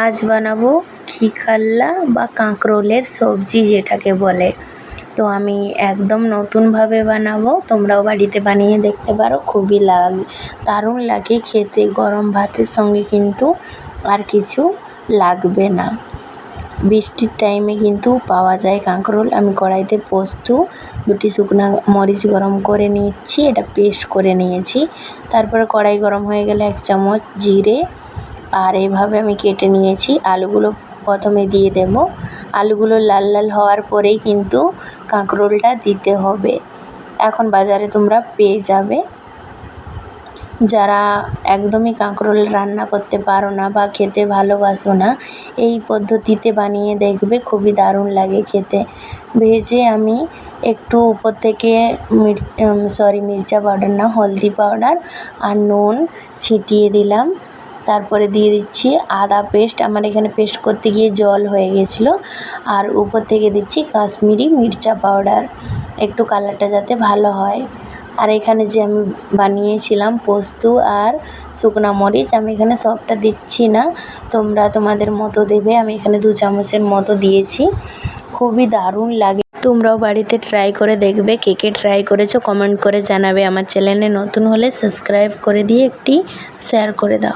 আজ বানাবো খিকাল্লা বা কাঁকরোলের সবজি যেটাকে বলে। তো আমি একদম নতুনভাবে বানাবো, তোমরাও বাড়িতে বানিয়ে দেখতে পারো। খুবই দারুণ লাগে খেতে, গরম ভাতের সঙ্গে কিন্তু আর কিছু লাগবে না। বৃষ্টির টাইমে কিন্তু পাওয়া যায় কাঁকরোল। আমি কড়াইতে পোস্ত, 2টি শুকনো মরিচ গরম করে নিচ্ছি, এটা পেস্ট করে নিয়েছি। তারপরে কড়াই গরম হয়ে গেলে 1 চামচ জিরে আর এইভাবে আমি কেটে নিয়েছি। আলুগুলো প্রথমে দিয়ে দেব। আলুগুলো লাল লাল হওয়ার পরেই কিন্তু কাঁকরোলটা দিতে হবে। এখন বাজারে তোমরা পেয়ে যাবে। যারা একদমই কাঁকরোল রান্না করতে পারো না বা খেতে ভালোবাসো না, এই পদ্ধতিতে বানিয়ে দেখবে, খুবই দারুণ লাগে খেতে। ভেজে আমি একটু উপর থেকে মির্চা পাউডার না, হলদি পাউডার আর নুন ছিটিয়ে দিলাম। তারপরে দিয়ে দিচ্ছি আদা পেস্ট। আমার এখানে পেস্ট করতে গিয়ে জল হয়ে গেছিলো। আর উপর থেকে দিচ্ছি কাশ্মীরি মির্চা পাউডার, একটু কালারটা যাতে ভালো হয়। আর এখানে যে আমি বানিয়েছিলাম পোস্ত আর শুকনো মরিচ, আমি এখানে সবটা দিচ্ছি না, তোমরা তোমাদের মতো দেবে। আমি এখানে 2 চামচের মতো দিয়েছি। খুবই দারুণ লাগে। তোমরাও বাড়িতে ট্রাই করে দেখবে। কে কে ট্রাই করেছো কমেন্ট করে জানাবে। আমার চ্যানেলে নতুন হলে সাবস্ক্রাইব করে দিয়ে একটি শেয়ার করে দাও।